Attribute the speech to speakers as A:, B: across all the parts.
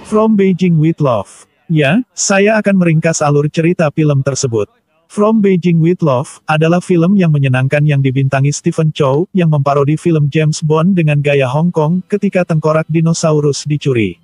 A: From Beijing with Love. Ya, saya akan meringkas alur cerita film tersebut. From Beijing with Love adalah film yang menyenangkan yang dibintangi Stephen Chow, yang memparodi film James Bond dengan gaya Hong Kong ketika tengkorak dinosaurus dicuri.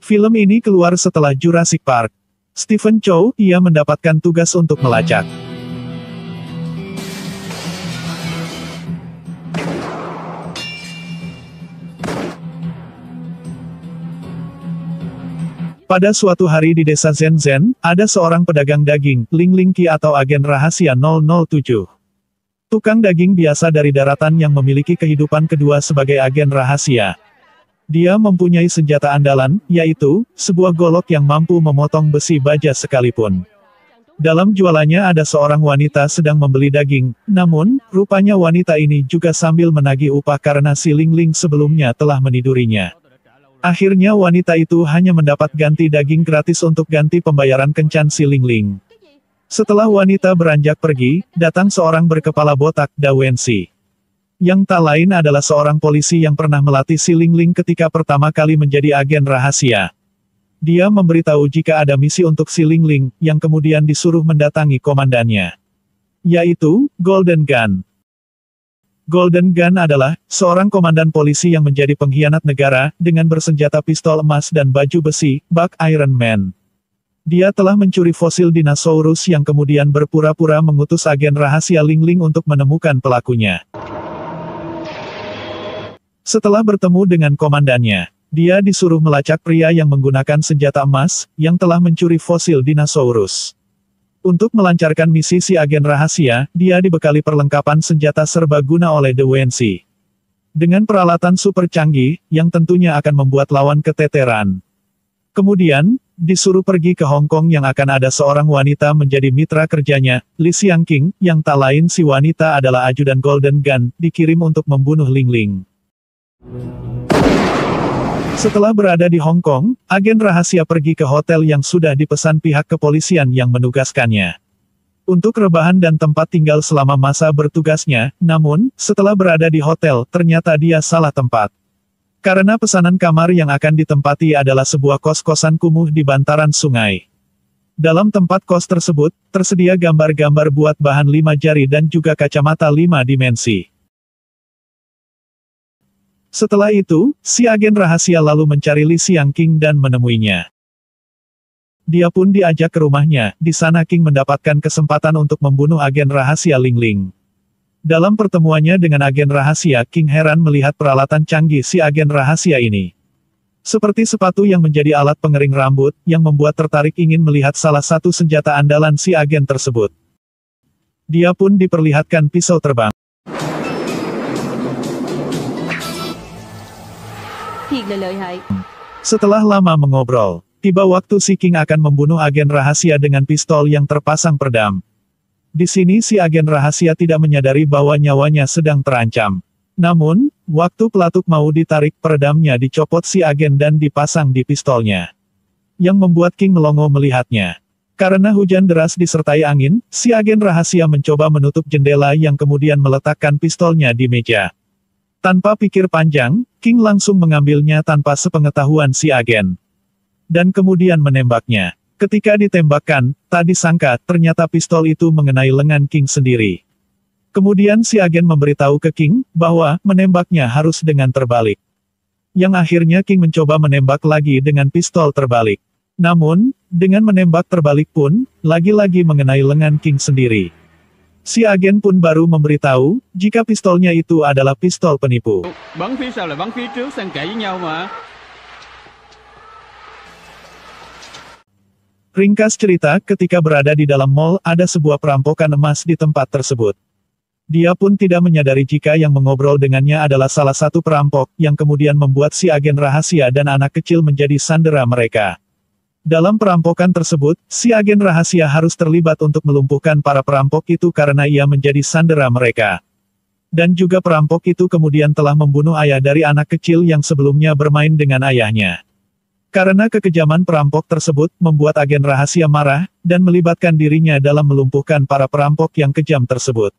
A: Film ini keluar setelah Jurassic Park. Stephen Chow, ia mendapatkan tugas untuk melacak pada suatu hari di desa Zhen, ada seorang pedagang daging, Ling Ling Qi atau agen rahasia 007. Tukang daging biasa dari daratan yang memiliki kehidupan kedua sebagai agen rahasia. Dia mempunyai senjata andalan, yaitu, sebuah golok yang mampu memotong besi baja sekalipun. Dalam jualannya ada seorang wanita sedang membeli daging, namun, rupanya wanita ini juga sambil menagih upah karena si Ling Ling sebelumnya telah menidurinya. Akhirnya wanita itu hanya mendapat ganti daging gratis untuk ganti pembayaran kencan si Ling Ling. Setelah wanita beranjak pergi, datang seorang berkepala botak, Da Wensi. Yang tak lain adalah seorang polisi yang pernah melatih si Ling Ling ketika pertama kali menjadi agen rahasia. Dia memberitahu jika ada misi untuk si Ling Ling, yang kemudian disuruh mendatangi komandannya. Yaitu, Golden Gun. Golden Gun adalah seorang komandan polisi yang menjadi pengkhianat negara, dengan bersenjata pistol emas dan baju besi, bak Iron Man. Dia telah mencuri fosil dinosaurus yang kemudian berpura-pura mengutus agen rahasia Ling Ling untuk menemukan pelakunya. Setelah bertemu dengan komandannya, dia disuruh melacak pria yang menggunakan senjata emas, yang telah mencuri fosil dinosaurus. Untuk melancarkan misi si agen rahasia, dia dibekali perlengkapan senjata serbaguna oleh Da Wensi. Dengan peralatan super canggih, yang tentunya akan membuat lawan keteteran. Kemudian, disuruh pergi ke Hong Kong yang akan ada seorang wanita menjadi mitra kerjanya, Li Xiangqing, yang tak lain si wanita adalah ajudan Golden Gun, dikirim untuk membunuh Ling Ling. Setelah berada di Hong Kong, agen rahasia pergi ke hotel yang sudah dipesan pihak kepolisian yang menugaskannya untuk rebahan dan tempat tinggal selama masa bertugasnya, namun, setelah berada di hotel, ternyata dia salah tempat. Karena pesanan kamar yang akan ditempati adalah sebuah kos-kosan kumuh di bantaran sungai. Dalam tempat kos tersebut, tersedia gambar-gambar buat bahan 5 jari dan juga kacamata 5 dimensi. Setelah itu, si agen rahasia lalu mencari Li Xiangqing dan menemuinya. Dia pun diajak ke rumahnya, di sana King mendapatkan kesempatan untuk membunuh agen rahasia Ling Ling. Dalam pertemuannya dengan agen rahasia, King heran melihat peralatan canggih si agen rahasia ini. Seperti sepatu yang menjadi alat pengering rambut, yang membuat tertarik ingin melihat salah satu senjata andalan si agen tersebut. Dia pun diperlihatkan pisau terbang. Setelah lama mengobrol, tiba waktu si King akan membunuh agen rahasia dengan pistol yang terpasang peredam. Di sini si agen rahasia tidak menyadari bahwa nyawanya sedang terancam. Namun, waktu pelatuk mau ditarik, peredamnya dicopot si agen dan dipasang di pistolnya. Yang membuat King melongo melihatnya. Karena hujan deras disertai angin, si agen rahasia mencoba menutup jendela yang kemudian meletakkan pistolnya di meja. Tanpa pikir panjang, King langsung mengambilnya tanpa sepengetahuan si agen. Dan kemudian menembaknya. Ketika ditembakkan, tak disangka, ternyata pistol itu mengenai lengan King sendiri. Kemudian si agen memberitahu ke King, bahwa, menembaknya harus dengan terbalik. Yang akhirnya King mencoba menembak lagi dengan pistol terbalik. Namun, dengan menembak terbalik pun, lagi-lagi mengenai lengan King sendiri. Si agen pun baru memberitahu, jika pistolnya itu adalah pistol penipu. Ringkas cerita, ketika berada di dalam mall, ada sebuah perampokan emas di tempat tersebut. Dia pun tidak menyadari jika yang mengobrol dengannya adalah salah satu perampok, yang kemudian membuat si agen rahasia dan anak kecil menjadi sandera mereka. Dalam perampokan tersebut, si agen rahasia harus terlibat untuk melumpuhkan para perampok itu karena ia menjadi sandera mereka. Dan juga perampok itu kemudian telah membunuh ayah dari anak kecil yang sebelumnya bermain dengan ayahnya. Karena kekejaman perampok tersebut, membuat agen rahasia marah, dan melibatkan dirinya dalam melumpuhkan para perampok yang kejam tersebut.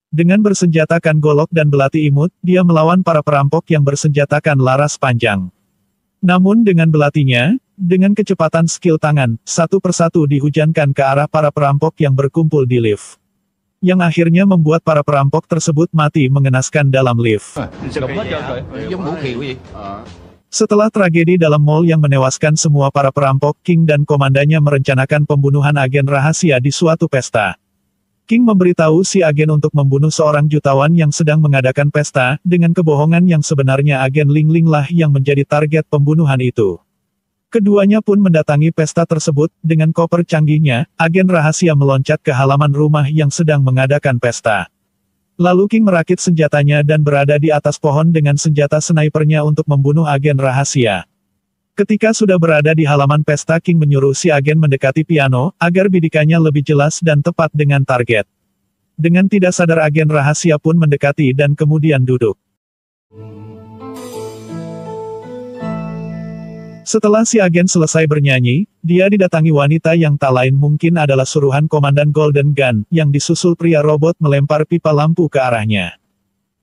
A: Dengan bersenjatakan golok dan belati imut, dia melawan para perampok yang bersenjatakan laras panjang. Namun dengan belatinya, Dengan kecepatan skill tangan, satu persatu dihujankan ke arah para perampok yang berkumpul di lift. Yang akhirnya membuat para perampok tersebut mati mengenaskan dalam lift. Setelah tragedi dalam mall yang menewaskan semua para perampok, King dan komandannya merencanakan pembunuhan agen rahasia di suatu pesta. King memberitahu si agen untuk membunuh seorang jutawan yang sedang mengadakan pesta, dengan kebohongan yang sebenarnya agen Ling Ling lah yang menjadi target pembunuhan itu. Keduanya pun mendatangi pesta tersebut, dengan koper canggihnya, agen rahasia meloncat ke halaman rumah yang sedang mengadakan pesta. Lalu King merakit senjatanya dan berada di atas pohon dengan senjata snipernya untuk membunuh agen rahasia. Ketika sudah berada di halaman pesta, King menyuruh si agen mendekati piano, agar bidikannya lebih jelas dan tepat dengan target. Dengan tidak sadar agen rahasia pun mendekati dan kemudian duduk. Setelah si agen selesai bernyanyi, dia didatangi wanita yang tak lain mungkin adalah suruhan Komandan Golden Gun, yang disusul pria robot melempar pipa lampu ke arahnya.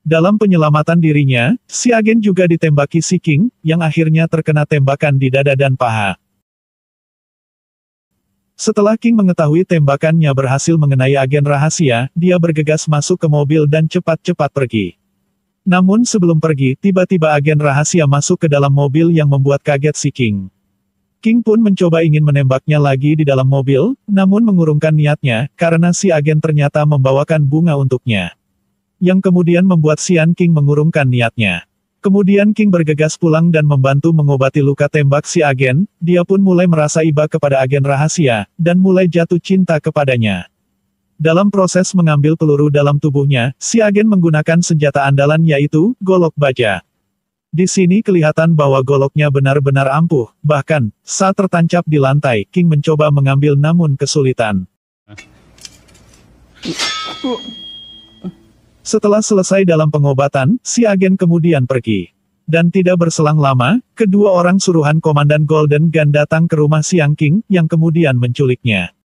A: Dalam penyelamatan dirinya, si agen juga ditembaki si King, yang akhirnya terkena tembakan di dada dan paha. Setelah King mengetahui tembakannya berhasil mengenai agen rahasia, dia bergegas masuk ke mobil dan cepat-cepat pergi. Namun sebelum pergi, tiba-tiba agen rahasia masuk ke dalam mobil yang membuat kaget si King. King pun mencoba ingin menembaknya lagi di dalam mobil, namun mengurungkan niatnya, karena si agen ternyata membawakan bunga untuknya. Yang kemudian membuat Sian King mengurungkan niatnya. Kemudian King bergegas pulang dan membantu mengobati luka tembak si agen, dia pun mulai merasa iba kepada agen rahasia, dan mulai jatuh cinta kepadanya. Dalam proses mengambil peluru dalam tubuhnya, si agen menggunakan senjata andalan yaitu, golok baja. Di sini kelihatan bahwa goloknya benar-benar ampuh, bahkan, saat tertancap di lantai, King mencoba mengambil namun kesulitan. Setelah selesai dalam pengobatan, si agen kemudian pergi. Dan tidak berselang lama, kedua orang suruhan Komandan Golden Gun datang ke rumah Siang King, yang kemudian menculiknya.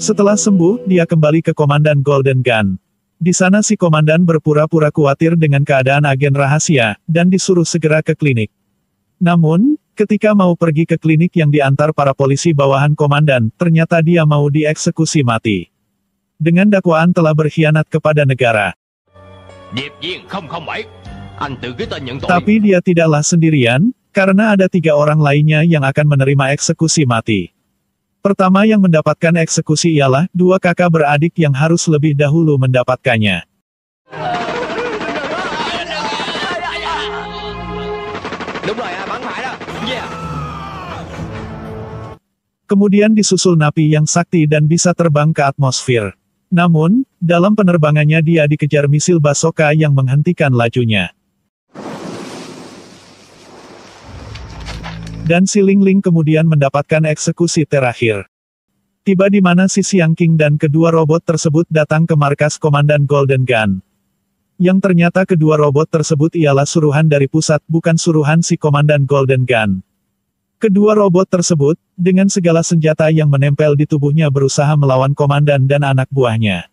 A: Setelah sembuh, dia kembali ke Komandan Golden Gun. Di sana si komandan berpura-pura khawatir dengan keadaan agen rahasia, dan disuruh segera ke klinik. Namun, ketika mau pergi ke klinik yang diantar para polisi bawahan komandan, ternyata dia mau dieksekusi mati. Dengan dakwaan telah berkhianat kepada negara. Tapi dia tidaklah sendirian, karena ada 3 orang lainnya yang akan menerima eksekusi mati. Pertama yang mendapatkan eksekusi ialah 2 kakak beradik yang harus lebih dahulu mendapatkannya. Kemudian disusul napi yang sakti dan bisa terbang ke atmosfer. Namun, dalam penerbangannya dia dikejar misil bazooka yang menghentikan lajunya. Dan si Ling Ling kemudian mendapatkan eksekusi terakhir. Tiba di mana si Siang King dan kedua robot tersebut datang ke markas Komandan Golden Gun. Yang ternyata kedua robot tersebut ialah suruhan dari pusat, bukan suruhan si Komandan Golden Gun. Kedua robot tersebut, dengan segala senjata yang menempel di tubuhnya berusaha melawan komandan dan anak buahnya.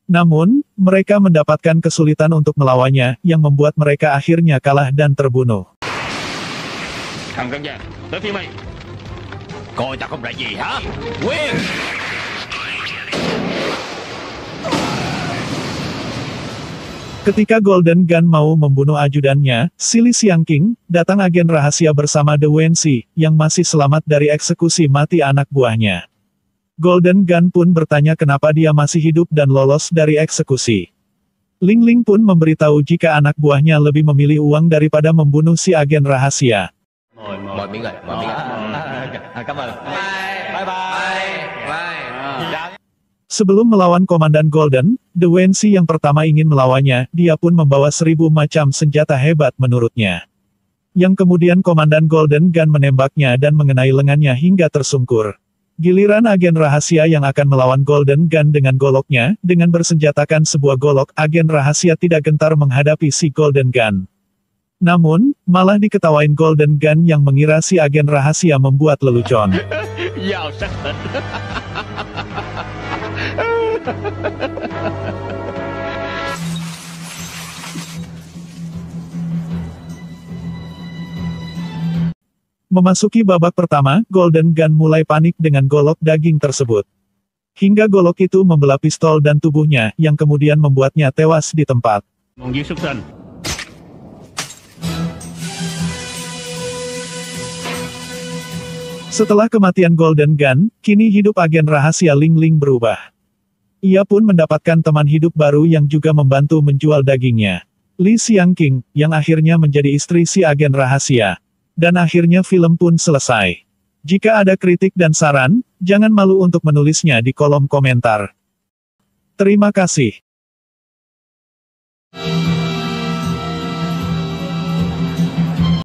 A: Namun, mereka mendapatkan kesulitan untuk melawannya, yang membuat mereka akhirnya kalah dan terbunuh.
B: Thằng Căng Giang, tới phía mày. Coi ta không là gì hả? Quyền!
A: Ketika Golden Gun mau membunuh ajudannya, si Li Siang King, datang agen rahasia bersama The Wensi, yang masih selamat dari eksekusi mati anak buahnya. Golden Gun pun bertanya kenapa dia masih hidup dan lolos dari eksekusi. Ling Ling pun memberitahu jika anak buahnya lebih memilih uang daripada membunuh si agen rahasia.
B: Mời miếng rồi, mời miếng rồi. Cảm ơn. Bye bye.
A: Sebelum melawan Komandan Golden, The Wensi yang pertama ingin melawannya, dia pun membawa 1000 macam senjata hebat menurutnya. Yang kemudian Komandan Golden Gun menembaknya dan mengenai lengannya hingga tersungkur. Giliran agen rahasia yang akan melawan Golden Gun dengan goloknya, dengan bersenjatakan sebuah golok, agen rahasia tidak gentar menghadapi si Golden Gun. Namun, malah diketawain Golden Gun yang mengira si agen rahasia membuat lelucon. Memasuki babak pertama, Golden Gun mulai panik dengan golok daging tersebut. Hingga golok itu membelah pistol dan tubuhnya, yang kemudian membuatnya tewas di tempat. Setelah kematian Golden Gun, kini hidup agen rahasia Ling Ling berubah. Ia pun mendapatkan teman hidup baru yang juga membantu menjual dagingnya. Li Xiangqing, yang akhirnya menjadi istri si agen rahasia. Dan akhirnya film pun selesai. Jika ada kritik dan saran, jangan malu untuk menulisnya di kolom komentar. Terima kasih.